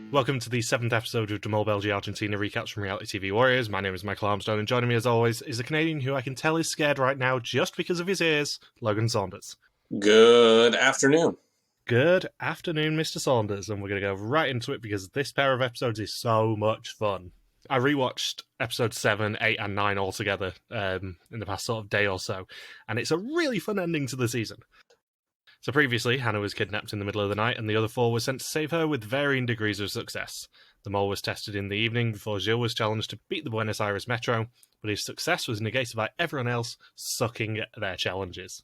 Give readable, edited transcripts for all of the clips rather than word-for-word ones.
Welcome to the 7th episode of the Mol Belgie Argentina recaps from Reality TV Warriors. My name is Michael Armstrong, and joining me as always is a Canadian who I can tell is scared right now just because of his ears, Logan Saunders. Good afternoon. Good afternoon, Mr. Saunders, and we're going to go right into it because this pair of episodes is so much fun. I rewatched episodes 7, 8, and 9 all together in the past sort of day or so, and it's a really fun ending to the season. So previously, Hanne was kidnapped in the middle of the night, and the other four were sent to save her with varying degrees of success. The mole was tested in the evening before Gilles was challenged to beat the Buenos Aires Metro, but his success was negated by everyone else sucking at their challenges.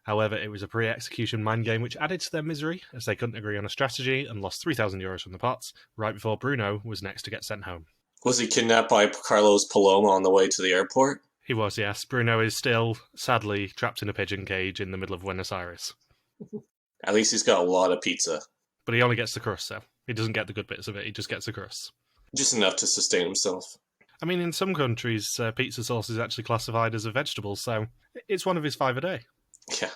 However, it was a pre-execution mind game which added to their misery, as they couldn't agree on a strategy and lost €3,000 from the pots, right before Bruno was next to get sent home. Was he kidnapped by Carlos Paloma on the way to the airport? He was, yes. Bruno is still, sadly, trapped in a pigeon cage in the middle of Buenos Aires. At least he's got a lot of pizza. But he only gets the crust, so he doesn't get the good bits of it, he just gets the crust. Just enough to sustain himself. I mean, in some countries, pizza sauce is actually classified as a vegetable, so it's one of his 5 a day. Yeah.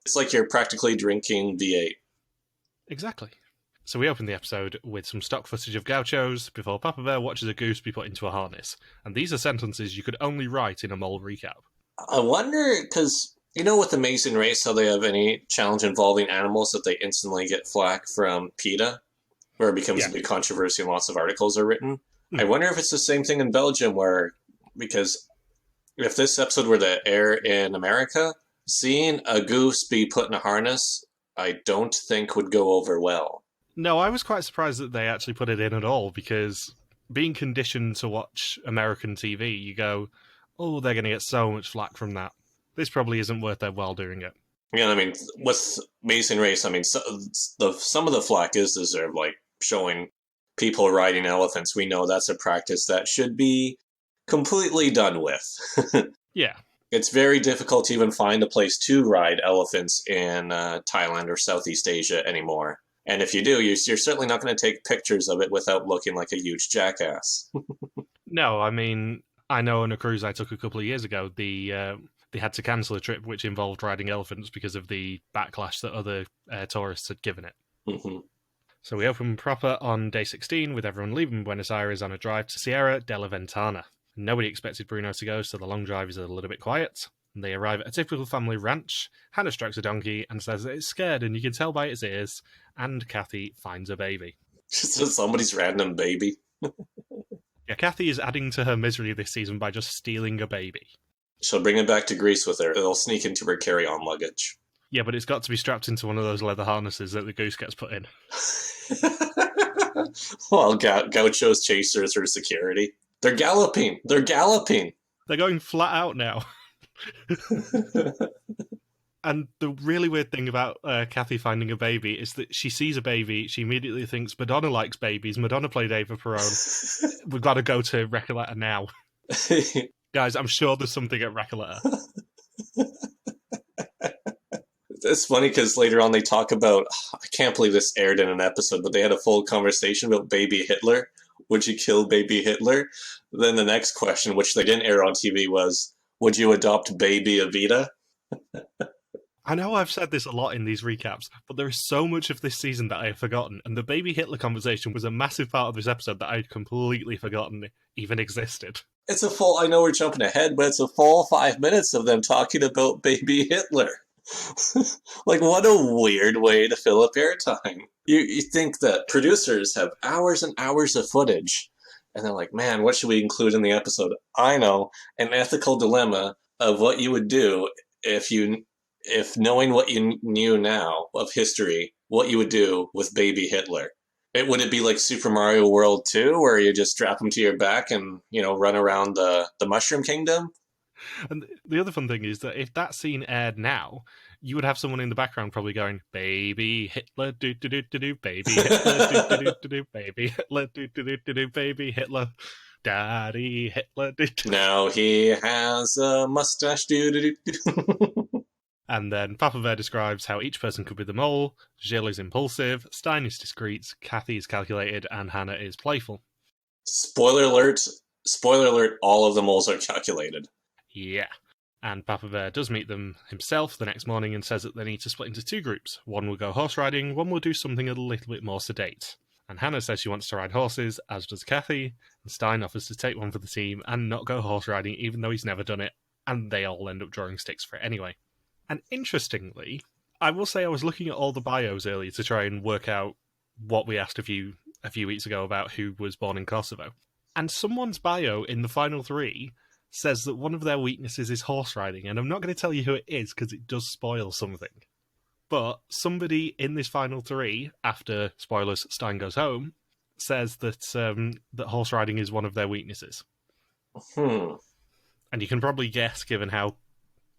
It's like you're practically drinking V8. Exactly. So we open the episode with some stock footage of gauchos before Papa Bear watches a goose be put into a harness. And these are sentences you could only write in a mole recap. I wonder, because... You know, with Amazing Race, how they have any challenge involving animals that they instantly get flack from PETA, where it becomes a big controversy and lots of articles are written. I wonder if it's the same thing in Belgium, because if this episode were to air in America, seeing a goose be put in a harness, I don't think would go over well. No, I was quite surprised that they actually put it in at all, because being conditioned to watch American TV, you go, oh, they're going to get so much flack from that. This probably isn't worth their while doing it. Yeah, I mean, with Amazing Race, I mean, some of the flack is deserved, like showing people riding elephants. We know that's a practice that should be completely done with. Yeah. It's very difficult to even find a place to ride elephants in Thailand or Southeast Asia anymore. And if you do, you're certainly not going to take pictures of it without looking like a huge jackass. No, I mean, I know on a cruise I took a couple of years ago, they had to cancel a trip which involved riding elephants because of the backlash that other tourists had given it. Mm-hmm. So we open proper on day 16 with everyone leaving Buenos Aires on a drive to Sierra de la Ventana. Nobody expected Bruno to go, so the long drive is a little bit quiet. They arrive at a typical family ranch. Hanne strokes a donkey and says that it's scared, and you can tell by its ears, and Kathy finds a baby. Just somebody's random baby. Yeah, Kathy is adding to her misery this season by just stealing a baby. She'll bring it back to Greece with her. It'll sneak into her carry-on luggage. Yeah, but it's got to be strapped into one of those leather harnesses that the goose gets put in. Well, gauchos chase her through security. They're galloping! They're galloping! They're going flat out now. And the really weird thing about Kathy finding a baby is that she sees a baby, she immediately thinks, Madonna likes babies, Madonna played Ava Perón. We've got to go to Recoleta now. Guys, I'm sure there's something at Recoleta. It's funny because later on they talk about, I can't believe this aired in an episode, but they had a full conversation about baby Hitler. Would you kill baby Hitler? Then the next question, which they didn't air on TV, was, would you adopt baby Evita? I know I've said this a lot in these recaps, but there is so much of this season that I have forgotten, and the baby Hitler conversation was a massive part of this episode that I'd completely forgotten even existed. It's a full, I know we're jumping ahead, but it's a full 5 minutes of them talking about baby Hitler. Like, what a weird way to fill up airtime. You think that producers have hours and hours of footage, and they're like, man, what should we include in the episode? I know, an ethical dilemma of what you would do if knowing what you knew now of history, what you would do with baby Hitler. Would it be like Super Mario World 2, where you just strap him to your back and, run around the Mushroom Kingdom? And the other fun thing is that if that scene aired now, you would have someone in the background probably going, baby Hitler, do-do-do-do-do, baby Hitler, do-do-do-do-do, baby Hitler, do-do-do-do-do, baby Hitler, daddy Hitler, do-do-do. Now he has a mustache, do-do-do-do. And then Papa Bear describes how each person could be the mole, Gilles is impulsive, Stijn is discreet, Kathy is calculated, and Hanne is playful. Spoiler alert, all of the moles are calculated. Yeah. And Papa Bear does meet them himself the next morning and says that they need to split into 2 groups. One will go horse riding, one will do something a little bit more sedate. And Hanne says she wants to ride horses, as does Kathy, and Stijn offers to take one for the team and not go horse riding even though he's never done it, and they all end up drawing sticks for it anyway. And interestingly, I will say I was looking at all the bios earlier to try and work out what we asked a few weeks ago about who was born in Kosovo. And someone's bio in the final 3 says that one of their weaknesses is horse riding, and I'm not going to tell you who it is because it does spoil something. But somebody in this final 3, after, spoilers, Stijn goes home, says that that horse riding is one of their weaknesses. And you can probably guess, given how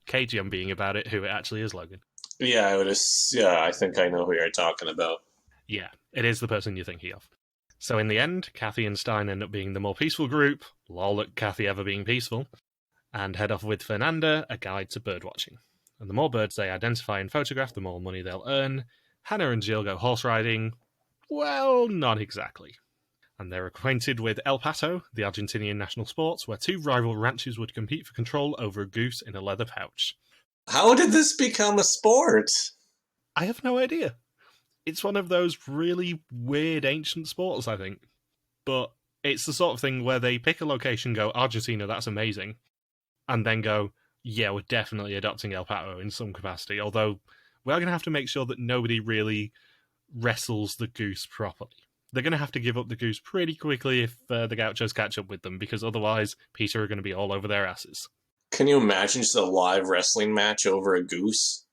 cagey I'm being about it, who it actually is, Logan. Yeah, I think I know who you're talking about. Yeah, it is the person you're thinking of. So in the end, Kathy and Stijn end up being the more peaceful group, lol at Kathy ever being peaceful, and head off with Fernanda, a guide to birdwatching. And the more birds they identify and photograph, the more money they'll earn. Hanne and Jill go horse riding. Well, not exactly. And they're acquainted with El Pato, the Argentinian national sport, where 2 rival ranches would compete for control over a goose in a leather pouch. How did this become a sport? I have no idea. It's one of those really weird ancient sports, I think. But it's the sort of thing where they pick a location, go, Argentina, that's amazing, and then go, yeah, we're definitely adopting El Pato in some capacity, although we're going to have to make sure that nobody really wrestles the goose properly. They're going to have to give up the goose pretty quickly if the Gauchos catch up with them, because otherwise Peter are going to be all over their asses. Can you imagine just a live wrestling match over a goose?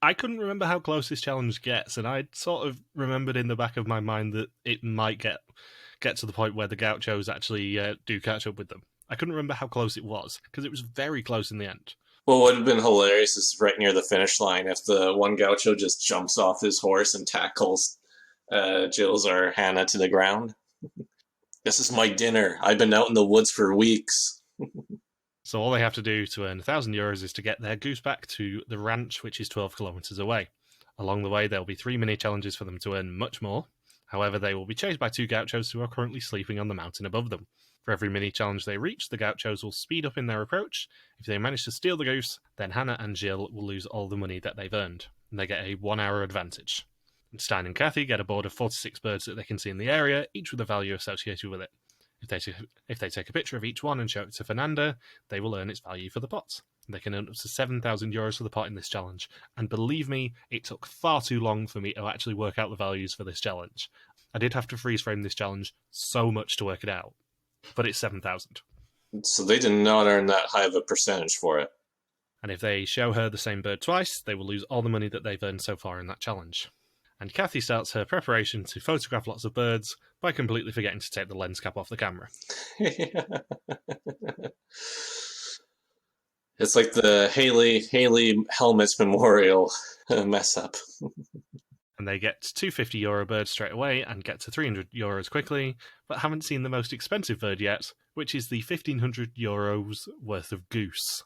I couldn't remember how close this challenge gets, and I sort of remembered in the back of my mind that it might get to the point where the Gauchos actually do catch up with them. I couldn't remember how close it was, because it was very close in the end. Well, what would have been hilarious is right near the finish line if the one Gaucho just jumps off his horse and tackles Jill's or Hanne to the ground. This is my dinner. I've been out in the woods for weeks. So all they have to do to earn €1,000 is to get their goose back to the ranch, which is 12 kilometres away. Along the way, there'll be 3 mini challenges for them to earn much more. However, they will be chased by 2 Gauchos who are currently sleeping on the mountain above them. For every mini challenge they reach, the Gauchos will speed up in their approach. If they manage to steal the goose, then Hanne and Jill will lose all the money that they've earned, and they get a 1-hour advantage. And Stijn and Kathy get a board of 46 birds that they can see in the area, each with a value associated with it. If they take a picture of each one and show it to Fernanda, they will earn its value for the pot. They can earn up to €7,000 for the pot in this challenge, and believe me, it took far too long for me to actually work out the values for this challenge. I did have to freeze frame this challenge so much to work it out, but it's 7,000. So they did not earn that high of a percentage for it. And if they show her the same bird twice, they will lose all the money that they've earned so far in that challenge. And Kathy starts her preparation to photograph lots of birds by completely forgetting to take the lens cap off the camera. It's like the Haley Helmets Memorial mess up. And they get €250 birds straight away and get to €300 quickly, but haven't seen the most expensive bird yet, which is the €1,500 worth of goose.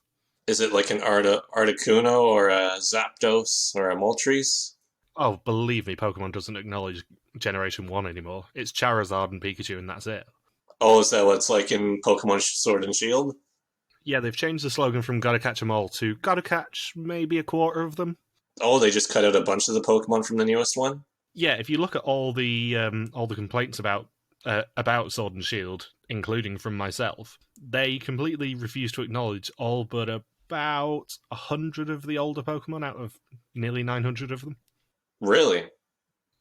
Is it like an Articuno or a Zapdos or a Moltres? Oh, believe me, Pokemon doesn't acknowledge Generation 1 anymore. It's Charizard and Pikachu and that's it. Oh, is that what it's like in Pokemon Sword and Shield? Yeah, they've changed the slogan from gotta catch 'em all to gotta catch maybe a quarter of them. Oh, they just cut out a bunch of the Pokemon from the newest one? Yeah, if you look at all the complaints about Sword and Shield, including from myself, they completely refuse to acknowledge all but about 100 of the older Pokemon out of nearly 900 of them. Really?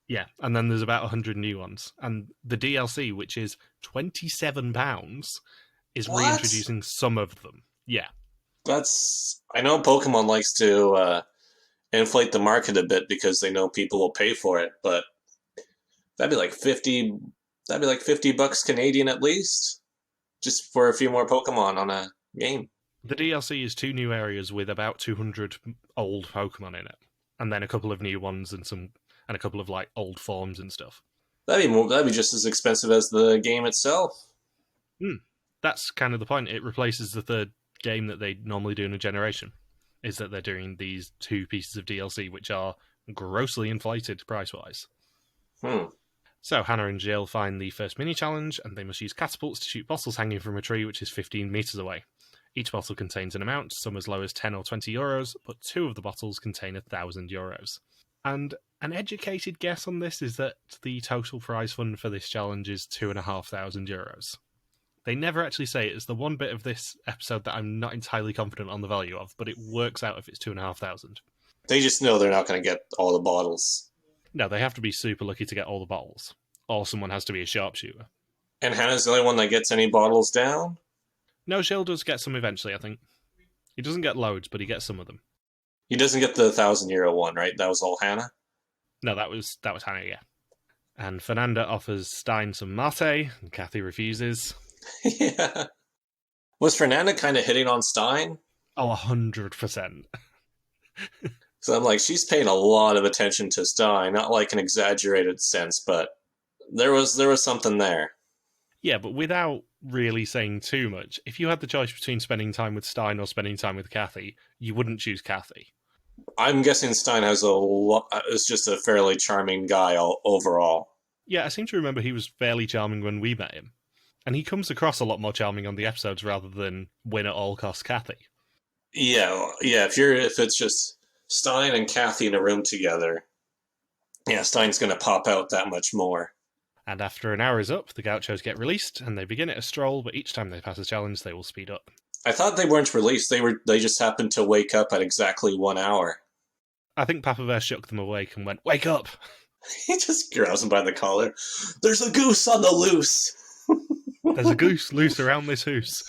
Yeah, and then there's about 100 new ones. And the DLC, which is £27, is reintroducing some of them. Yeah. I know Pokemon likes to inflate the market a bit because they know people will pay for it, but that'd be like $50 Canadian at least, just for a few more Pokemon on a game. The DLC is 2 new areas with about 200 old Pokemon in it, and then a couple of new ones and a couple of like old forms and stuff. That'd be just as expensive as the game itself. That's kind of the point. It replaces the third game that they normally do in a generation, is that they're doing these 2 pieces of DLC, which are grossly inflated price-wise. So Hanne and Jill find the first mini-challenge, and they must use catapults to shoot bottles hanging from a tree, which is 15 metres away. Each bottle contains an amount, some as low as €10 or €20, but 2 of the bottles contain €1,000. And an educated guess on this is that the total prize fund for this challenge is €2,500. They never actually say it. It's the one bit of this episode that I'm not entirely confident on the value of, but it works out if it's 2,500. They just know they're not going to get all the bottles. No, they have to be super lucky to get all the bottles. Or someone has to be a sharpshooter. And Hannah's the only one that gets any bottles down? No, Shill does get some eventually, I think. He doesn't get loads, but he gets some of them. He doesn't get the €1,000 one, right? That was all Hanne? No, that was Hanne, yeah. And Fernanda offers Stijn some mate, and Kathy refuses. Yeah. Was Fernanda kind of hitting on Stijn? Oh, 100%. So I'm like, she's paying a lot of attention to Stijn, not like an exaggerated sense, but there was something there. Yeah, but without really saying too much, if you had the choice between spending time with Stijn or spending time with Kathy, you wouldn't choose Kathy. I'm guessing Stijn is just a fairly charming guy overall. Yeah, I seem to remember he was fairly charming when we met him. And he comes across a lot more charming on the episodes rather than win at all costs Kathy. Yeah. If it's just Stijn and Kathy in a room together, yeah, Stein's going to pop out that much more. And after an hour is up, the gauchos get released, and they begin at a stroll, but each time they pass a challenge, they will speed up. I thought they weren't released. They just happened to wake up at exactly 1 hour. I think Papa Bear shook them awake and went, "Wake up!" He just grabs them by the collar. There's a goose on the loose! There's a goose loose around this hoose.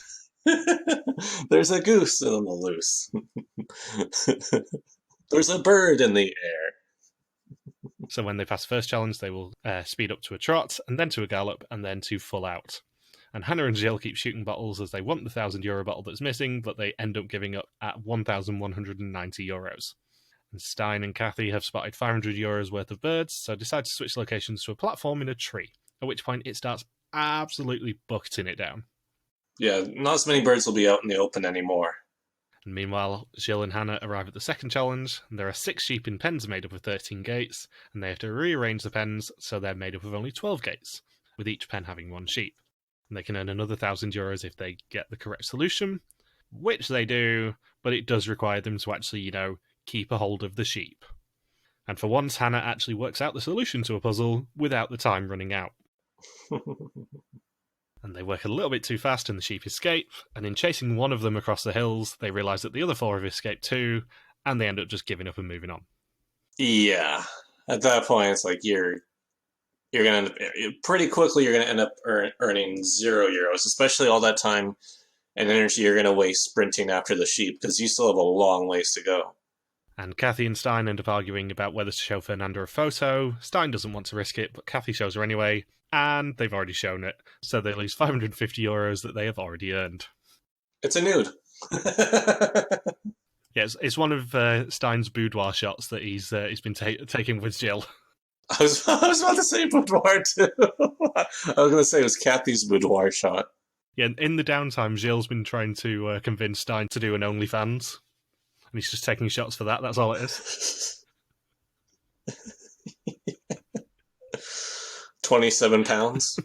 There's a goose on the loose. There's a bird in the air. So when they pass the first challenge, they will speed up to a trot, and then to a gallop, and then to full out. And Hanne and Jill keep shooting bottles as they want the €1,000 bottle that's missing, but they end up giving up at €1,190. And Stijn and Kathy have spotted €500 worth of birds, so decide to switch locations to a platform in a tree, at which point it starts absolutely bucketing it down. Yeah, not as many birds will be out in the open anymore. And meanwhile, Jill and Hanne arrive at the second challenge, and there are 6 sheep in pens made up of 13 gates, and they have to rearrange the pens so they're made up of only 12 gates, with each pen having 1 sheep. And they can earn another €1,000 if they get the correct solution, which they do, but it does require them to actually, keep a hold of the sheep. And for once, Hanne actually works out the solution to a puzzle without the time running out. And they work a little bit too fast and the sheep escape, and in chasing one of them across the hills, they realise that the other 4 have escaped too, and they end up just giving up and moving on. Yeah. At that point, it's like you're going to end up, pretty quickly, you're going to end up earning €0, especially all that time and energy you're going to waste sprinting after the sheep, because you still have a long ways to go. And Kathy and Stijn end up arguing about whether to show Fernanda a photo. Stijn doesn't want to risk it, but Kathy shows her anyway, and they've already shown it, so they lose €550 that they have already earned. It's a nude. Yes, it's one of Stein's boudoir shots that he's been taking with Jill. I was about to say boudoir too. I was going to say it was Kathy's boudoir shot. Yeah, in the downtime, Jill's been trying to convince Stijn to do an OnlyFans, and he's just taking shots for that. That's all it is. 27 pounds.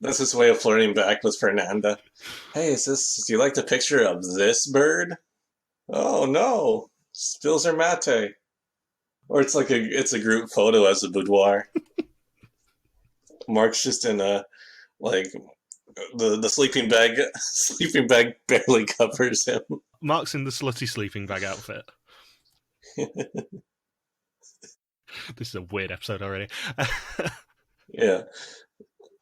That's his way of flirting back with Fernanda. Hey, do you like the picture of this bird? Oh no, spills her mate. Or it's a group photo as a boudoir. Marc's just in the sleeping bag. Sleeping bag barely covers him. Marc's in the slutty sleeping bag outfit. This is a weird episode already. Yeah.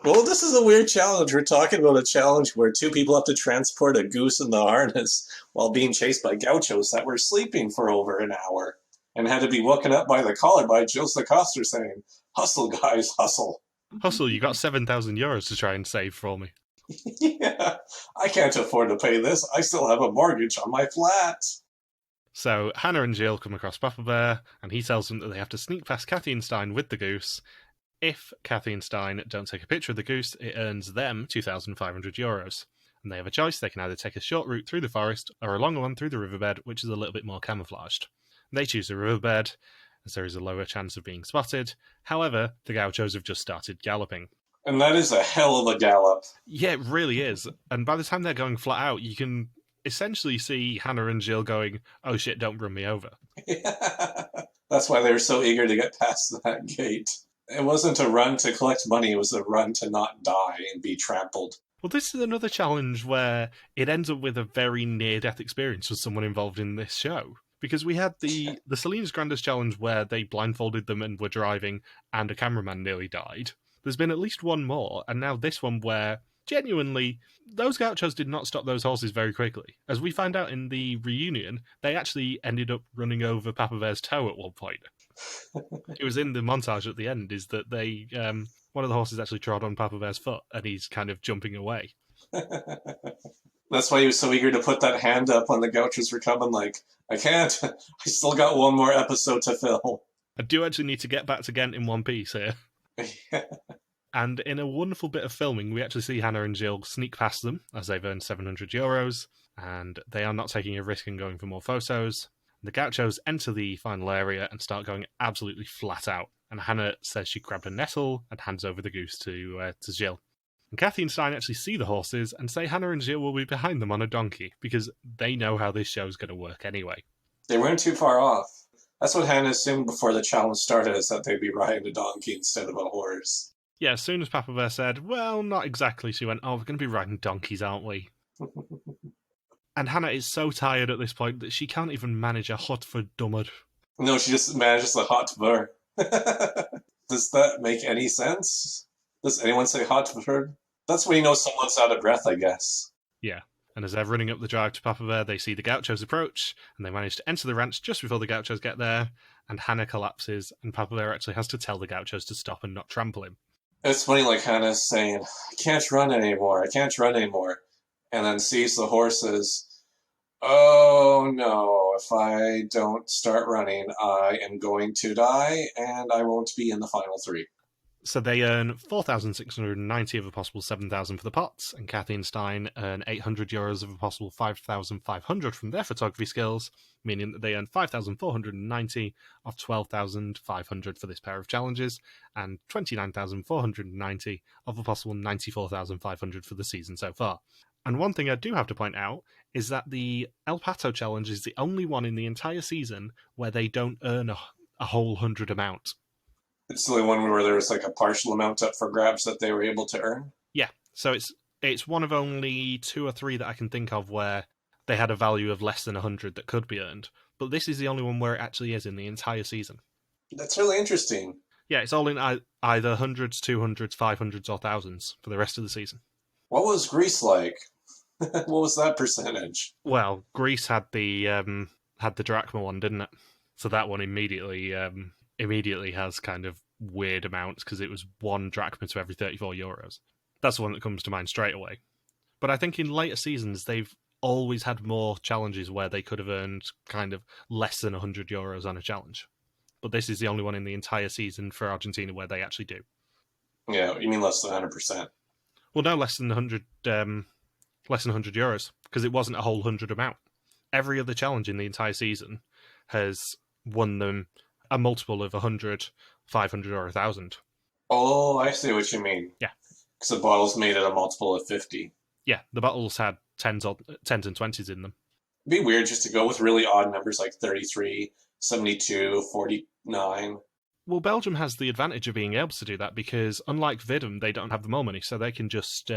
Well, this is a weird challenge. We're talking about a challenge where 2 people have to transport a goose in the harness while being chased by gauchos that were sleeping for over an hour and had to be woken up by the collar by Joseph Coster saying, "Hustle, guys, hustle." Hustle, you got €7,000 to try and save for me. Yeah, I can't afford to pay this. I still have a mortgage on my flat. So Hanne and Jill come across Papa Bear, and he tells them that they have to sneak past Kathy and Stijn with the goose. If Kathy and Stijn don't take a picture of the goose, it earns them €2,500. And they have a choice. They can either take a short route through the forest or a longer one through the riverbed, which is a little bit more camouflaged. They choose the riverbed, as there is a lower chance of being spotted. However, the gauchos have just started galloping. And that is a hell of a gallop. Yeah, it really is. And by the time they're going flat out, you can essentially see Hanne and Jill going, "Oh shit, don't run me over." Yeah. That's why they were so eager to get past that gate. It wasn't a run to collect money, it was a run to not die and be trampled. Well, this is another challenge where it ends up with a very near-death experience for someone involved in this show. Because we had the Salinas Grandes challenge where they blindfolded them and were driving and a cameraman nearly died. There's been at least one more, and now this one where, genuinely, those gauchos did not stop those horses very quickly. As we find out in the reunion, they actually ended up running over Papa Bear's toe at one point. It was in the montage at the end, is that they... one of the horses actually trod on Papa Bear's foot, and he's kind of jumping away. That's why he was so eager to put that hand up when the gauchos were coming, like, I can't. I still got one more episode to fill. I do actually need to get back to Ghent in one piece here. And in a wonderful bit of filming, we actually see Hanne and Jill sneak past them, as they've earned €700, and they are not taking a risk and going for more photos. The gauchos enter the final area and start going absolutely flat out. And Hanne says she grabbed a nettle and hands over the goose to Jill. And Kathy and Stijn actually see the horses and say Hanne and Jill will be behind them on a donkey because they know how this show's going to work anyway. They weren't too far off. That's what Hanne assumed before the challenge started, is that they'd be riding a donkey instead of a horse. Yeah, as soon as Papa Bear said, well, not exactly, she went, oh, we're going to be riding donkeys, aren't we? And Hanne is so tired at this point that she can't even manage a hot for dummer. No, she just manages a hot ver. Does that make any sense? Does anyone say hot ver? That's when you know someone's out of breath, I guess. Yeah, and as they're running up the drive to Papa Bear, they see the gauchos approach, and they manage to enter the ranch just before the gauchos get there, and Hanne collapses, and Papa Bear actually has to tell the gauchos to stop and not trample him. It's funny, like Hanne's saying, I can't run anymore, and then sees the horses. Oh no, if I don't start running, I am going to die, and I won't be in the final three. So they earn 4,690 of a possible 7,000 for the pots, and Kathy and Stijn earn €800 of a possible 5,500 from their photography skills, meaning that they earn 5,490 of 12,500 for this pair of challenges, and 29,490 of a possible 94,500 for the season so far. And one thing I do have to point out is that the El Pato challenge is the only one in the entire season where they don't earn a whole 100 amount. It's the only one where there was like a partial amount up for grabs that they were able to earn? Yeah, so it's one of only 2 or 3 that I can think of where they had a value of less than 100 that could be earned. But this is the only one where it actually is in the entire season. That's really interesting. Yeah, it's all in either hundreds, 200s, 500s, or thousands for the rest of the season. What was Greece like? What was that percentage? Well, Greece had the drachma one, didn't it? So that one immediately has kind of weird amounts because it was 1 drachma to every €34. That's the one that comes to mind straight away. But I think in later seasons, they've always had more challenges where they could have earned kind of less than €100 on a challenge. But this is the only one in the entire season for Argentina where they actually do. Yeah, you mean less than 100%? Well, no, less than €100 because it wasn't a whole 100 amount. Every other challenge in the entire season has won them a multiple of 100, 500, or 1,000. Oh, I see what you mean. Yeah. Because the bottles made it a multiple of 50. Yeah, the bottles had 10s and 20s in them. It'd be weird just to go with really odd numbers like 33, 72, 49. Well, Belgium has the advantage of being able to do that because, unlike Vidum, they don't have the more money, so they can just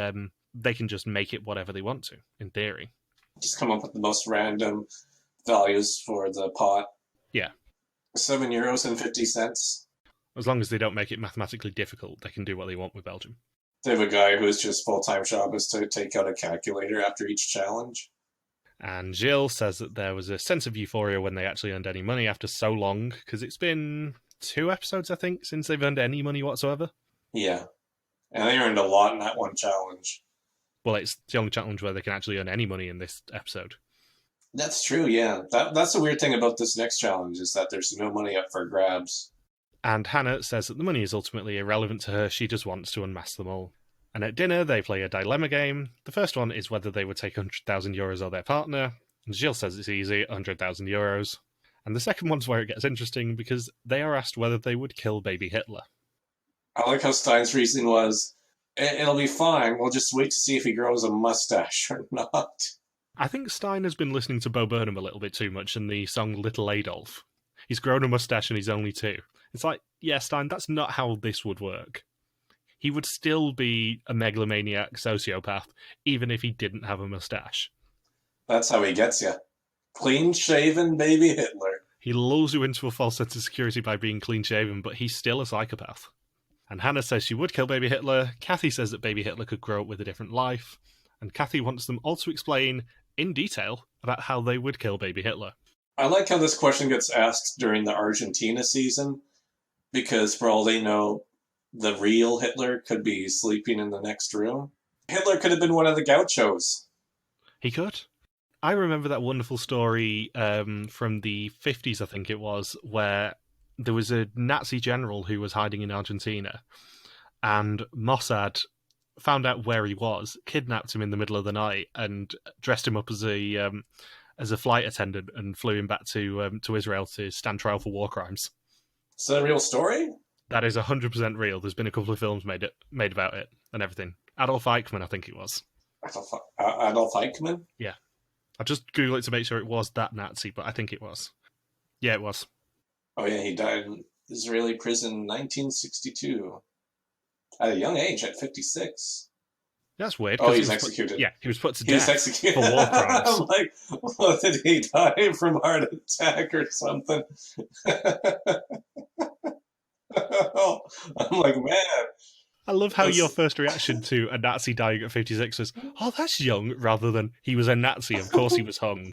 make it whatever they want to, in theory. Just come up with the most random values for the pot. Yeah. €7.50. As long as they don't make it mathematically difficult, they can do what they want with Belgium. They have a guy whose just full-time job is to take out a calculator after each challenge. And Jill says that there was a sense of euphoria when they actually earned any money after so long, because it's been 2 episodes, I think, since they've earned any money whatsoever. Yeah. And they earned a lot in that one challenge. Well, it's the only challenge where they can actually earn any money in this episode. That's true, yeah. That's the weird thing about this next challenge, is that there's no money up for grabs. And Hanne says that the money is ultimately irrelevant to her, she just wants to unmask them all. And at dinner, they play a dilemma game. The first one is whether they would take €100,000 or their partner. And Jill says it's easy, €100,000. And the second one's where it gets interesting, because they are asked whether they would kill baby Hitler. I like how Stein's reasoning was, it'll be fine, we'll just wait to see if he grows a mustache or not. I think Stijn has been listening to Bo Burnham a little bit too much and the song Little Adolf. He's grown a mustache and he's only 2. It's like, yeah, Stijn, that's not how this would work. He would still be a megalomaniac sociopath, even if he didn't have a mustache. That's how he gets you. Clean-shaven baby Hitler. He lulls you into a false sense of security by being clean-shaven, but he's still a psychopath. And Hanne says she would kill baby Hitler. Kathy says that baby Hitler could grow up with a different life. And Kathy wants them all to explain, in detail, about how they would kill baby Hitler. I like how this question gets asked during the Argentina season, because for all they know, the real Hitler could be sleeping in the next room. Hitler could have been one of the gauchos. He could. I remember that wonderful story from the 50s, I think it was, where there was a Nazi general who was hiding in Argentina, and Mossad found out where he was, kidnapped him in the middle of the night, and dressed him up as a flight attendant, and flew him back to Israel to stand trial for war crimes. Is that a real story? That is 100% real. There's been a couple of films made about it and everything. Adolf Eichmann, I think it was. Adolf Eichmann? Yeah. I just Googled it to make sure it was that Nazi, but I think it was. Yeah, it was. Oh yeah, he died in Israeli prison in 1962. At a young age, at 56. That's weird. Oh, he's executed. He was put to death for war crimes. I'm like, well, did he die from heart attack or something? I'm like, man. I love how your first reaction to a Nazi dying at 56 was, oh, that's young, rather than he was a Nazi, of course he was hung.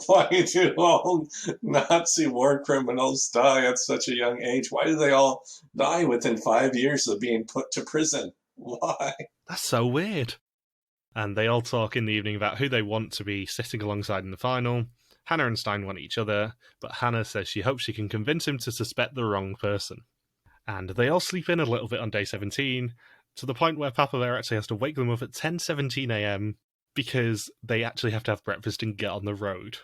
Why do all Nazi war criminals die at such a young age? Why do they all die within 5 years of being put to prison? Why? That's so weird. And they all talk in the evening about who they want to be sitting alongside in the final. Hanne and Stijn want each other, but Hanne says she hopes she can convince him to suspect the wrong person. And they all sleep in a little bit on day 17, to the point where Papa Bear actually has to wake them up at 10:17 a.m. because they actually have to have breakfast and get on the road.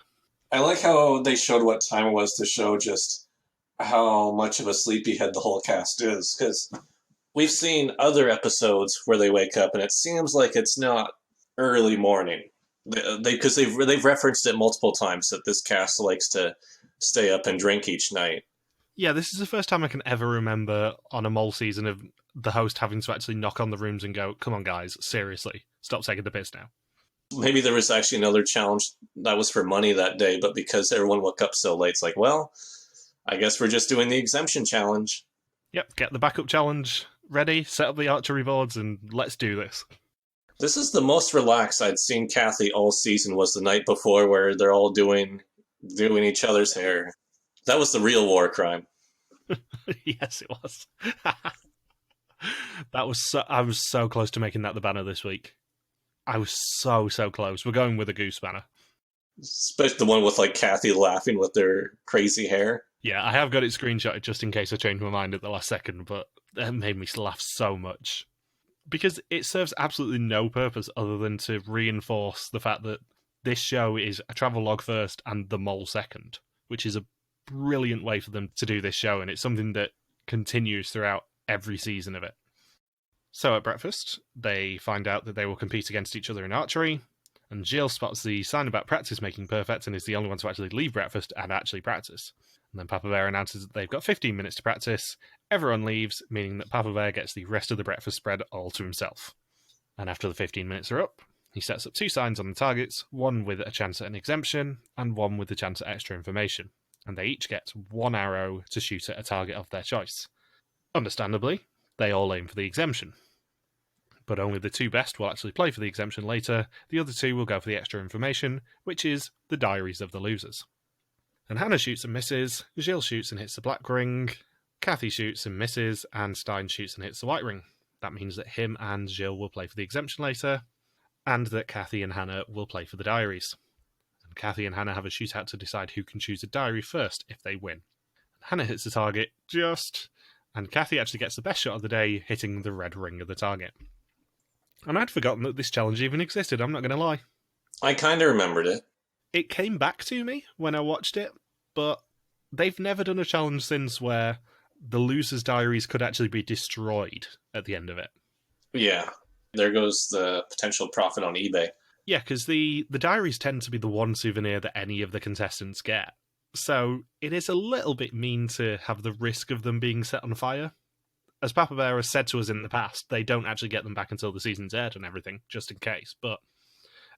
I like how they showed what time it was to show just how much of a sleepyhead the whole cast is, because we've seen other episodes where they wake up and it seems like it's not early morning. Because they've referenced it multiple times that this cast likes to stay up and drink each night. Yeah, this is the first time I can ever remember on a Mole season of the host having to actually knock on the rooms and go, come on guys, seriously, stop taking the piss now. Maybe there was actually another challenge that was for money that day, but because everyone woke up so late, it's like, well, I guess we're just doing the exemption challenge. Yep, get the backup challenge ready, set up the archery boards, and let's do this. This is the most relaxed I'd seen Kathy all season, was the night before where they're all doing each other's hair. That was the real war crime. Yes, it was. I was so close to making that the banner this week. I was so close. We're going with a goose banner. Especially the one with like Kathy laughing with their crazy hair. Yeah, I have got it screenshotted just in case I change my mind at the last second, but that made me laugh so much. Because it serves absolutely no purpose other than to reinforce the fact that this show is a travel log first and the mole second, which is a brilliant way for them to do this show, and it's something that continues throughout every season of it. So at breakfast, they find out that they will compete against each other in archery, and Jill spots the sign about practice making perfect and is the only one to actually leave breakfast and actually practice. And then Papa Bear announces that they've got 15 minutes to practice. Everyone leaves, meaning that Papa Bear gets the rest of the breakfast spread all to himself. And after the 15 minutes are up, he sets up 2 signs on the targets, one with a chance at an exemption, and one with a chance at extra information. And they each get 1 arrow to shoot at a target of their choice. Understandably, they all aim for the exemption. But only the 2 best will actually play for the exemption later, the other 2 will go for the extra information, which is the diaries of the losers. And Hanne shoots and misses, Jill shoots and hits the black ring, Kathy shoots and misses, and Stijn shoots and hits the white ring. That means that him and Jill will play for the exemption later, and that Kathy and Hanne will play for the diaries. And Kathy and Hanne have a shootout to decide who can choose a diary first if they win. And Hanne hits the target and Kathy actually gets the best shot of the day, hitting the red ring of the target. And I'd forgotten that this challenge even existed, I'm not going to lie. I kind of remembered it. It came back to me when I watched it, but they've never done a challenge since where the loser's diaries could actually be destroyed at the end of it. Yeah. There goes the potential profit on eBay. Yeah, because the diaries tend to be the one souvenir that any of the contestants get. So it is a little bit mean to have the risk of them being set on fire. As Papa Bear has said to us in the past, they don't actually get them back until the season's aired and everything, just in case. But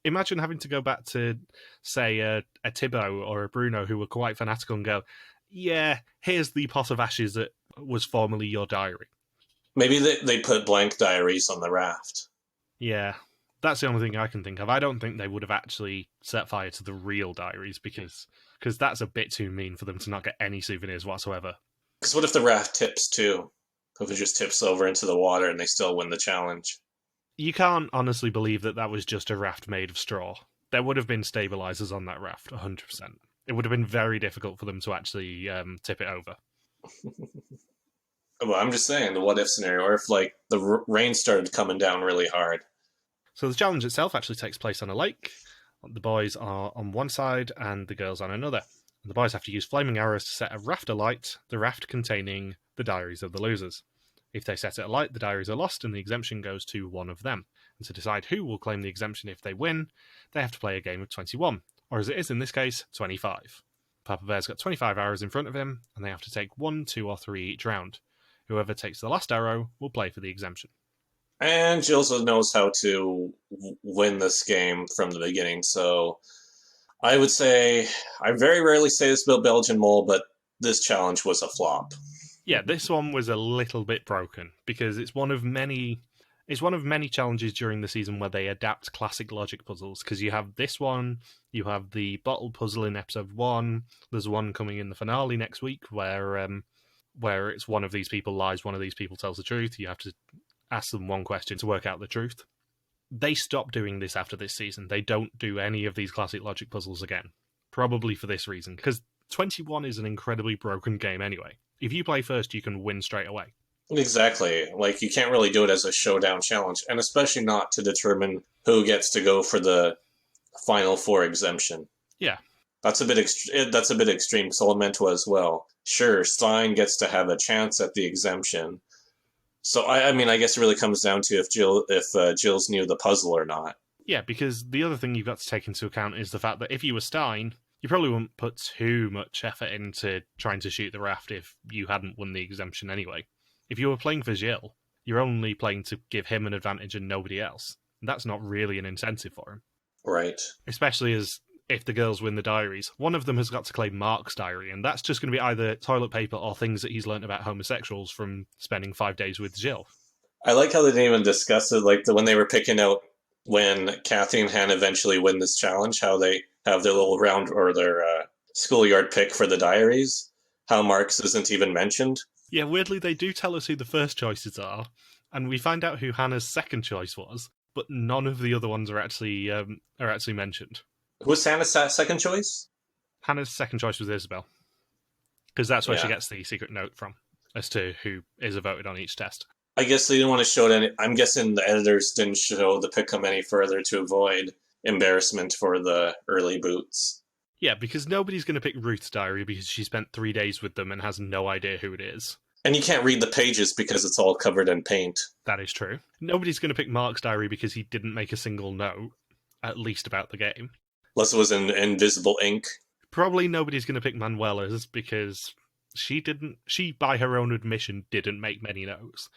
imagine having to go back to, say, a Thibaut or a Bruno who were quite fanatical and go, yeah, here's the pot of ashes that was formerly your diary. Maybe they put blank diaries on the raft. Yeah, that's the only thing I can think of. I don't think they would have actually set fire to the real diaries because that's a bit too mean for them to not get any souvenirs whatsoever. Because what if the raft tips too? If it just tips over into the water and they still win the challenge? You can't honestly believe that was just a raft made of straw. There would have been stabilizers on that raft, 100%. It would have been very difficult for them to actually tip it over. Well, I'm just saying, the what-if scenario, or if, like, the rain started coming down really hard. So the challenge itself actually takes place on a lake. The boys are on one side and the girls on another. And the boys have to use flaming arrows to set a raft alight, the raft containing the diaries of the losers. If they set it alight, the diaries are lost and the exemption goes to one of them. And to decide who will claim the exemption if they win, they have to play a game of 21, or as it is in this case, 25. Papa Bear's got 25 arrows in front of him, and they have to take 1, 2, or 3 each round. Whoever takes the last arrow will play for the exemption. And she also knows how to win this game from the beginning, so I would say, I very rarely say this about Belgian Mole, but this challenge was a flop. Yeah, this one was a little bit broken, because it's one of many challenges during the season where they adapt classic logic puzzles, because you have this one, you have the bottle puzzle in episode 1, there's one coming in the finale next week where it's one of these people lies, one of these people tells the truth, you have to ask them one question to work out the truth. They stopped doing this after this season. They don't do any of these classic logic puzzles again. Probably for this reason, because 21 is an incredibly broken game anyway. If you play first, you can win straight away. Exactly. Like, you can't really do it as a showdown challenge, and especially not to determine who gets to go for the final 4 exemption. Yeah. That's a bit extreme, so I meant to as well. Sure, Stijn gets to have a chance at the exemption. So, I mean, I guess it really comes down to if Jill's knew the puzzle or not. Yeah, because the other thing you've got to take into account is the fact that if you were Stijn, you probably wouldn't put too much effort into trying to shoot the raft if you hadn't won the exemption anyway. If you were playing for Gilles, you're only playing to give him an advantage and nobody else. And that's not really an incentive for him. Right. Especially as if the girls win the diaries, one of them has got to claim Marc's diary, and that's just going to be either toilet paper or things that he's learnt about homosexuals from spending 5 days with Gilles. I like how they didn't even discuss it, like when they were picking out when Kathy and Hanne eventually win this challenge, how they have their little round or their schoolyard pick for the diaries, how Marc's isn't even mentioned. Yeah, weirdly, they do tell us who the first choices are, and we find out who Hannah's second choice was, but none of the other ones are actually mentioned. Who was Hannah's second choice? Hannah's second choice was Isabel, because that's where she gets the secret note from, as to who is voted on each test. I guess they didn't want to show it any... I'm guessing the editors didn't show the pick'em any further to avoid embarrassment for the early boots. Yeah, because nobody's going to pick Ruth's diary because she spent 3 days with them and has no idea who it is. And you can't read the pages because it's all covered in paint. That is true. Nobody's going to pick Marc's diary because he didn't make a single note, at least about the game. Unless it was in invisible ink. Probably nobody's going to pick Manuela's because she, by her own admission, didn't make many notes.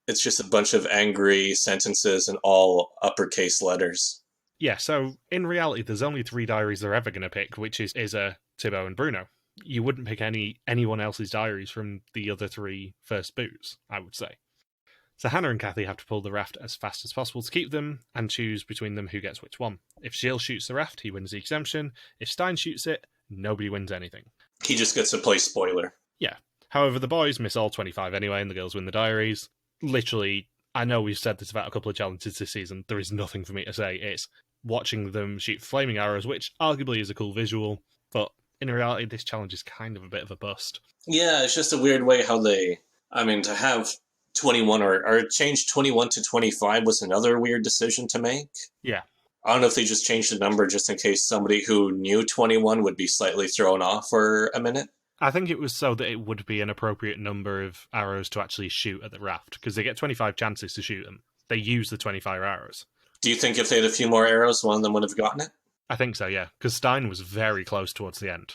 It's just a bunch of angry sentences in all uppercase letters. Yeah, so in reality, there's only 3 diaries they're ever going to pick, which is Isa, Thibaut, and Bruno. You wouldn't pick anyone else's diaries from the other 3 first boots, I would say. So Hanne and Kathy have to pull the raft as fast as possible to keep them, and choose between them who gets which one. If Gilles shoots the raft, he wins the exemption. If Stijn shoots it, nobody wins anything. He just gets to play spoiler. Yeah. However, the boys miss all 25 anyway, and the girls win the diaries. Literally, I know we've said this about a couple of challenges this season. There is nothing for me to say. It's watching them shoot flaming arrows, which arguably is a cool visual, but in reality, this challenge is kind of a bit of a bust. Yeah, it's just a weird way how they... I mean, to have 21 or change 21 to 25 was another weird decision to make. Yeah. I don't know if they just changed the number just in case somebody who knew 21 would be slightly thrown off for a minute. I think it was so that it would be an appropriate number of arrows to actually shoot at the raft, because they get 25 chances to shoot them. They use the 25 arrows. Do you think if they had a few more arrows, one of them would have gotten it? I think so, yeah, because Stijn was very close towards the end.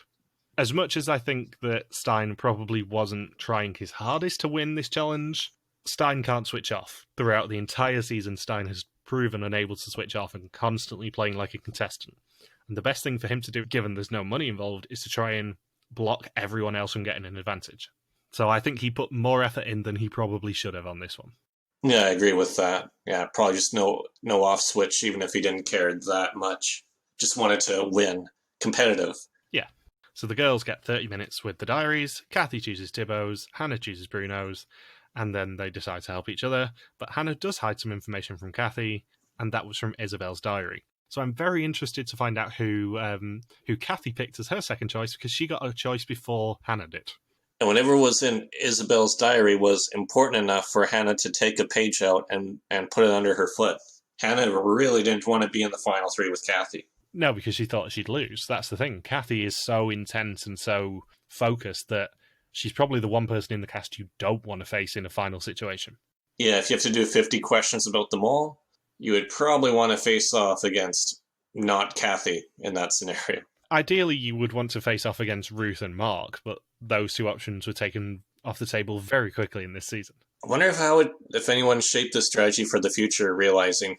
As much as I think that Stijn probably wasn't trying his hardest to win this challenge, Stijn can't switch off. Throughout the entire season, Stijn has proven unable to switch off and constantly playing like a contestant. And the best thing for him to do, given there's no money involved, is to try and block everyone else from getting an advantage. So I think he put more effort in than he probably should have on this one. Yeah, I agree with that. Yeah, probably just no off switch, even if he didn't care that much. Just wanted to win. Competitive. Yeah. So the girls get 30 minutes with the diaries. Kathy chooses Thibaut's, Hanne chooses Bruno's, and then they decide to help each other. But Hanne does hide some information from Kathy, and that was from Isabel's diary. So I'm very interested to find out who Kathy picked as her second choice, because she got a choice before Hanne did. And whatever was in Isabel's diary was important enough for Hanne to take a page out and put it under her foot. Hanne really didn't want to be in the final three with Kathy. No, because she thought she'd lose. That's the thing. Kathy is so intense and so focused that she's probably the one person in the cast you don't want to face in a final situation. Yeah, if you have to do 50 questions about them all, you would probably want to face off against not Kathy in that scenario. Ideally, you would want to face off against Ruth and Marc, but those two options were taken off the table very quickly in this season. I wonder if anyone shaped this strategy for the future, realizing,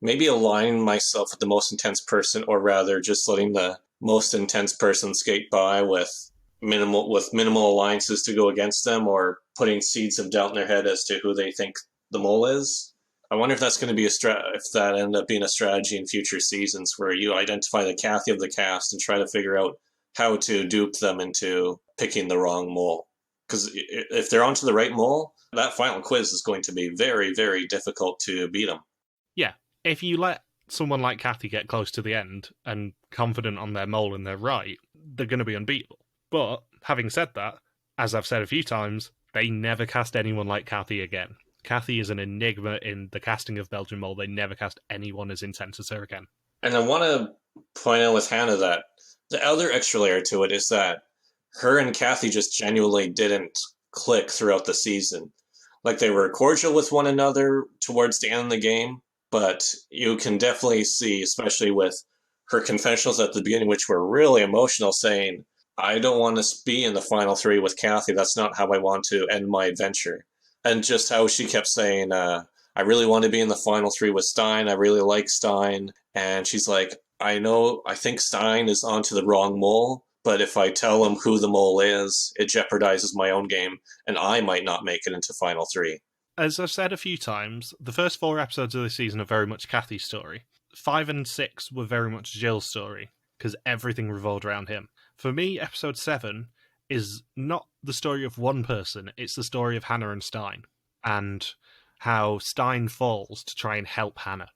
maybe align myself with the most intense person, or rather just letting the most intense person skate by with minimal alliances to go against them, or putting seeds of doubt in their head as to who they think the mole is. I wonder if that's going to be if that ended up being a strategy in future seasons, where you identify the Kathy of the cast and try to figure out how to dupe them into picking the wrong mole. Because if they're onto the right mole, that final quiz is going to be very, very difficult to beat them. Yeah, if you let someone like Kathy get close to the end and confident on their mole and they're right, they're going to be unbeatable. But having said that, as I've said a few times, they never cast anyone like Kathy again. Kathy is an enigma in the casting of Belgian Mole. They never cast anyone as intense as her again. And I want to point out with Hanne that the other extra layer to it is that her and Kathy just genuinely didn't click throughout the season. Like, they were cordial with one another towards the end of the game, but you can definitely see, especially with her confessionals at the beginning, which were really emotional, saying, I don't want to be in the final three with Kathy. That's not how I want to end my adventure. And just how she kept saying, I really want to be in the final three with Stijn. I really like Stijn. And she's like, I think Stijn is onto the wrong mole, but if I tell him who the mole is, it jeopardizes my own game, and I might not make it into final three. As I've said a few times, the first 4 episodes of this season are very much Kathy's story. 5 and 6 were very much Jill's story, because everything revolved around him. For me, episode 7 is not the story of one person, it's the story of Hanne and Stijn, and how Stijn falls to try and help Hanne.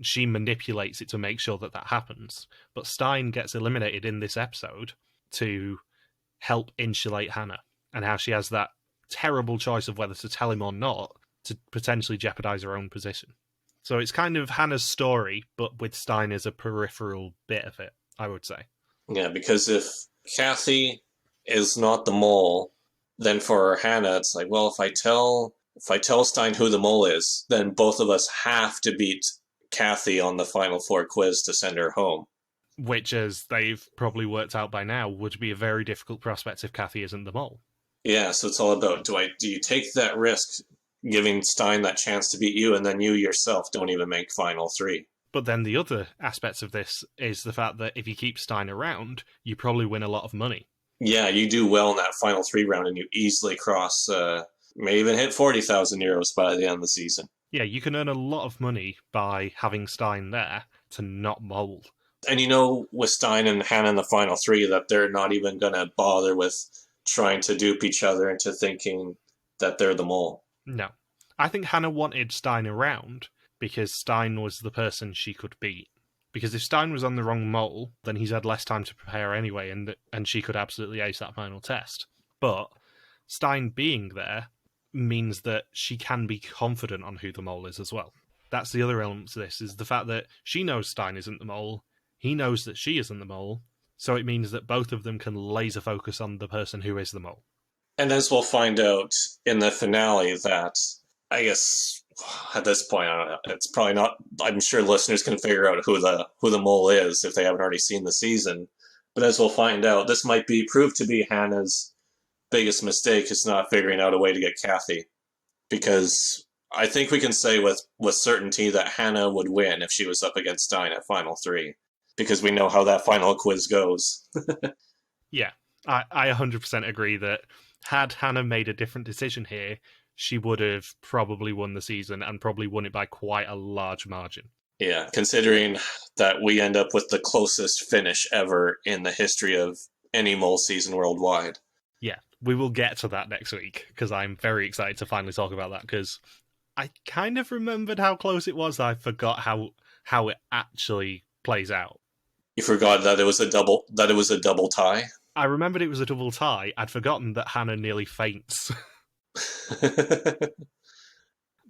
She manipulates it to make sure that happens, but Stijn gets eliminated in this episode to help insulate Hanne, and how she has that terrible choice of whether to tell him or not to potentially jeopardize her own position. So it's kind of Hanne's story, but with Stijn as a peripheral bit of it, I would say. Yeah, because if Kathy is not the mole, then for Hanne, it's like, well, if I tell Stijn who the mole is, then both of us have to beat Kathy on the Final Four quiz to send her home. Which, as they've probably worked out by now, would be a very difficult prospect if Kathy isn't the mole. Yeah, so it's all about, do you take that risk, giving Stijn that chance to beat you, and then you yourself don't even make final three? But then the other aspects of this is the fact that if you keep Stijn around, you probably win a lot of money. Yeah, you do well in that final 3 round, and you easily cross, may even hit 40,000 euros by the end of the season. Yeah, you can earn a lot of money by having Stijn there to not mole. And with Stijn and Hanne in the final 3, that they're not even going to bother with trying to dupe each other into thinking that they're the mole. No. I think Hanne wanted Stijn around because Stijn was the person she could beat. Because if Stijn was on the wrong mole, then he's had less time to prepare anyway, and she could absolutely ace that final test. But Stijn being there means that she can be confident on who the mole is as well. That's the other element to this, is the fact that she knows Stijn isn't the mole, he knows that she isn't the mole, so it means that both of them can laser focus on the person who is the mole. And as we'll find out in the finale, that, I guess, At this point, it's probably not. I'm sure listeners can figure out who the mole is if they haven't already seen the season. But as we'll find out, this might be proved to be Hanne's biggest mistake is not figuring out a way to get Kathy, because I think we can say with certainty that Hanne would win if she was up against Stijn at Final 3, because we know how that final quiz goes. Yeah, I 100% agree that had Hanne made a different decision here, she would have probably won the season and probably won it by quite a large margin. Yeah, considering that we end up with the closest finish ever in the history of any mole season worldwide. Yeah, we will get to that next week, because I'm very excited to finally talk about that, because I kind of remembered how close it was. I forgot how it actually plays out. You forgot that it was a double tie? I remembered it was a double tie. I'd forgotten that Hanne nearly faints.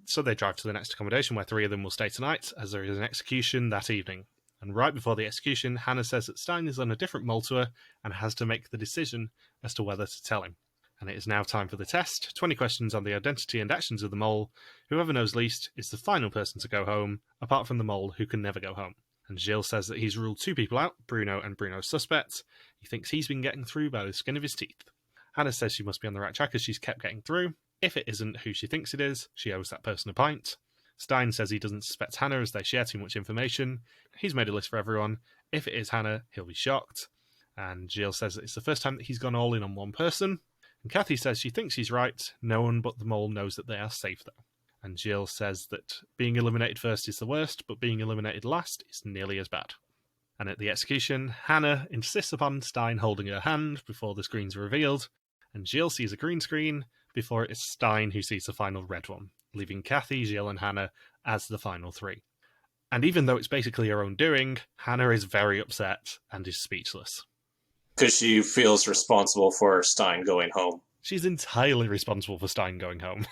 So they drive to the next accommodation where 3 of them will stay tonight, as there is an execution that evening. And right before the execution, Hanne says that Stijn is on a different mole to her and has to make the decision as to whether to tell him. And it is now time for the test. 20 questions on the identity and actions of the mole. Whoever knows least is the final person to go home, apart from the mole, who can never go home. And Gilles says that he's ruled 2 people out, Bruno and Bruno's suspects. He thinks he's been getting through by the skin of his teeth. Hanne says she must be on the right track as she's kept getting through. If it isn't who she thinks it is, she owes that person a pint. Stijn says he doesn't suspect Hanne as they share too much information. He's made a list for everyone. If it is Hanne, he'll be shocked. And Gilles says that it's the first time that he's gone all in on one person. And Kathy says she thinks he's right. No one but the mole knows that they are safe, though. And Gilles says that being eliminated first is the worst, but being eliminated last is nearly as bad. And at the execution, Hanne insists upon Stijn holding her hand before the screen's revealed, and Gilles sees a green screen before it is Stijn who sees the final red one, leaving Kathy, Gilles and Hanne as the final 3. And even though it's basically her own doing, Hanne is very upset and is speechless. Because she feels responsible for Stijn going home. She's entirely responsible for Stijn going home.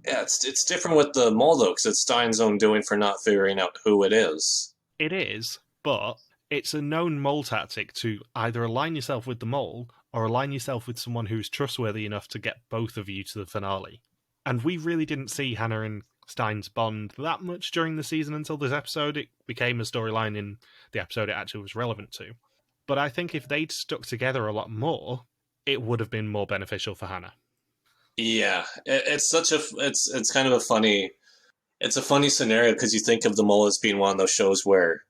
Yeah, it's different with the mole, though, because it's Stein's own doing for not figuring out who it is. It is, but it's a known mole tactic to either align yourself with the mole or align yourself with someone who's trustworthy enough to get both of you to the finale. And we really didn't see Hanne and Stein's bond that much during the season until this episode. It became a storyline in the episode it actually was relevant to. But I think if they'd stuck together a lot more, it would have been more beneficial for Hanne. Yeah, it's kind of a funny scenario, because you think of the mole as being one of those shows where,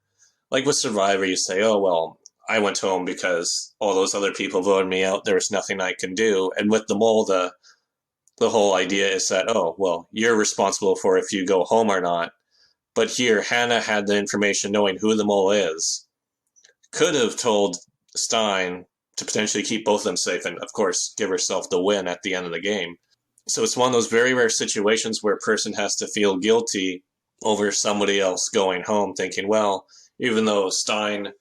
like with Survivor, you say, oh, well, I went home because all those other people voted me out. There was nothing I can do. And with the mole, the whole idea is that, oh, well, you're responsible for if you go home or not. But here, Hanne had the information knowing who the mole is. Could have told Stijn to potentially keep both of them safe and, of course, give herself the win at the end of the game. So it's one of those very rare situations where a person has to feel guilty over somebody else going home, thinking, well, even though Stijn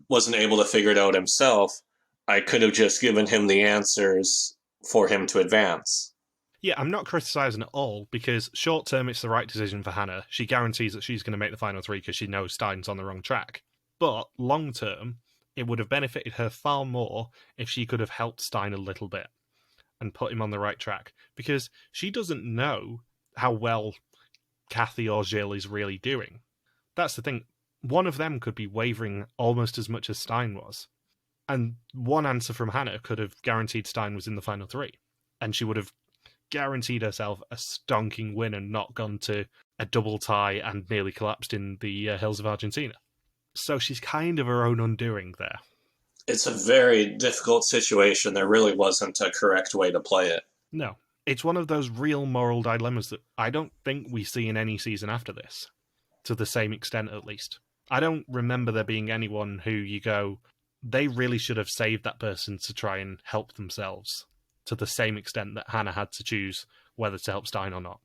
wasn't able to figure it out himself, I could have just given him the answers for him to advance. Yeah, I'm not criticising at all, because short term it's the right decision for Hanne. She guarantees that she's going to make the final 3 because she knows Stein's on the wrong track. But long term, it would have benefited her far more if she could have helped Stijn a little bit and put him on the right track, because she doesn't know how well Kathy or Gilles is really doing. That's the thing. One of them could be wavering almost as much as Stijn was. And one answer from Hanne could have guaranteed Stijn was in the final 3. And she would have guaranteed herself a stonking win and not gone to a double tie and nearly collapsed in the hills of Argentina. So she's kind of her own undoing there. It's a very difficult situation. There really wasn't a correct way to play it. No. It's one of those real moral dilemmas that I don't think we see in any season after this. To the same extent, at least. I don't remember there being anyone who you go, they really should have saved that person to try and help themselves, to the same extent that Hanne had to choose whether to help Stijn or not.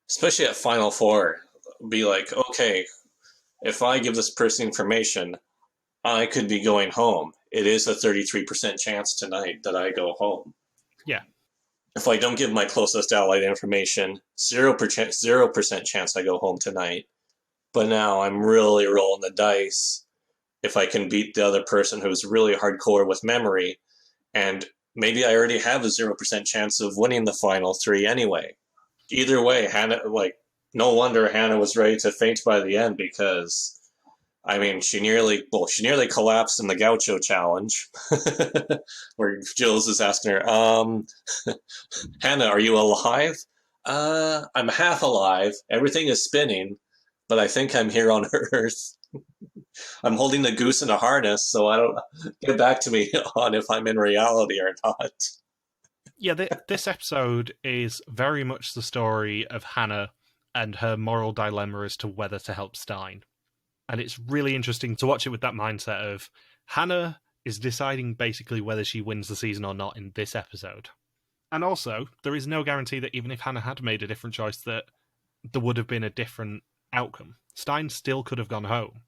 Especially at Final 4, be like, okay, if I give this person information, I could be going home. It is a 33% chance tonight that I go home. Yeah. If I don't give my closest ally information, 0% chance I go home tonight. But now I'm really rolling the dice if I can beat the other person who's really hardcore with memory, and maybe I already have a 0% chance of winning the final 3 anyway. Either way, Hanne, No wonder Hannah was ready to faint by the end because, I mean, she nearly collapsed in the Gaucho challenge, where Jules is asking her, Hannah, are you alive? I'm half alive. Everything is spinning, but I think I'm here on Earth. I'm holding the goose in a harness, so I don't get back to me on if I'm in reality or not. Yeah, this episode is very much the story of Hanne and her moral dilemma as to whether to help Stijn. And it's really interesting to watch it with that mindset of Hanne is deciding basically whether she wins the season or not in this episode. And also, there is no guarantee that even if Hanne had made a different choice, that there would have been a different outcome. Stijn still could have gone home.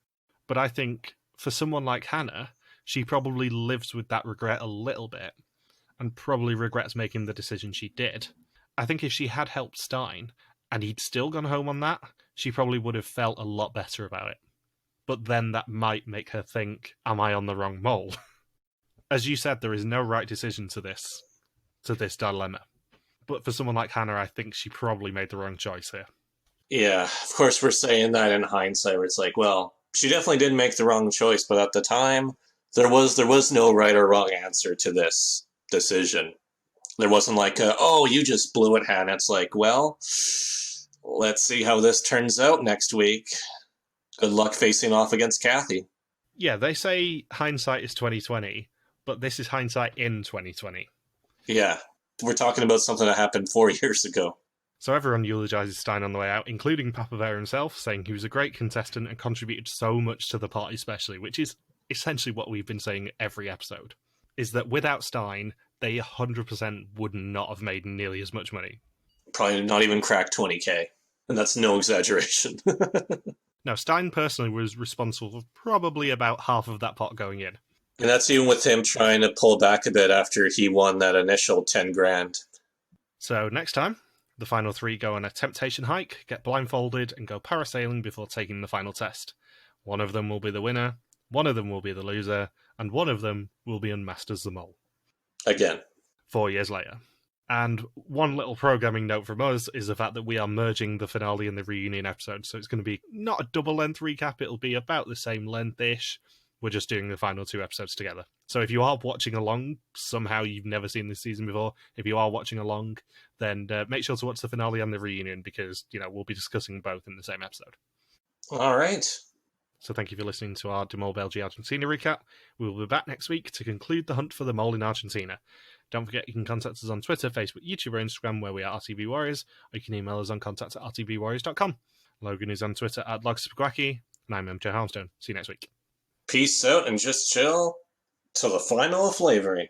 But I think for someone like Hanne, she probably lives with that regret a little bit and probably regrets making the decision she did. I think if she had helped Stijn and he'd still gone home on that, she probably would have felt a lot better about it. But then that might make her think, am I on the wrong mole? As you said, there is no right decision to this dilemma. But for someone like Hanne, I think she probably made the wrong choice here. Yeah, of course we're saying that in hindsight, where it's like, well, she definitely didn't make the wrong choice, but at the time, there was no right or wrong answer to this decision. There wasn't like, oh, you just blew it, Hannah. It's like, well, let's see how this turns out next week. Good luck facing off against Kathy. Yeah, they say hindsight is 2020, but this is hindsight in 2020. Yeah, we're talking about something that happened 4 years ago. So everyone eulogises Stijn on the way out, including Papa Bear himself, saying he was a great contestant and contributed so much to the party especially, which is essentially what we've been saying every episode, is that without Stijn, they 100% would not have made nearly as much money. Probably not even cracked 20K, and that's no exaggeration. Now, Stijn personally was responsible for probably about half of that pot going in. And that's even with him trying to pull back a bit after he won that initial 10 grand. So next time, the final three go on a temptation hike, get blindfolded, and go parasailing before taking the final test. One of them will be the winner, one of them will be the loser, and one of them will be unmasked as the mole. Again. 4 years later. And one little programming note from us is the fact that we are merging the finale and the reunion episode, so it's going to be not a double-length recap, it'll be about the same length-ish. We're just doing the final two episodes together. So if you are watching along, somehow you've never seen this season before, if you are watching along, then make sure to watch the finale and the reunion because, we'll be discussing both in the same episode. All right. So thank you for listening to our Mol Belgie Argentina recap. We will be back next week to conclude the hunt for the mole in Argentina. Don't forget you can contact us on Twitter, Facebook, YouTube, or Instagram where we are RTV Warriors, or you can email us on contact@rtvwarriors.com. Logan is on Twitter @LogSuperQuacky, and I'm MJ Harmstone. See you next week. Peace out and just chill till the final of flavoring.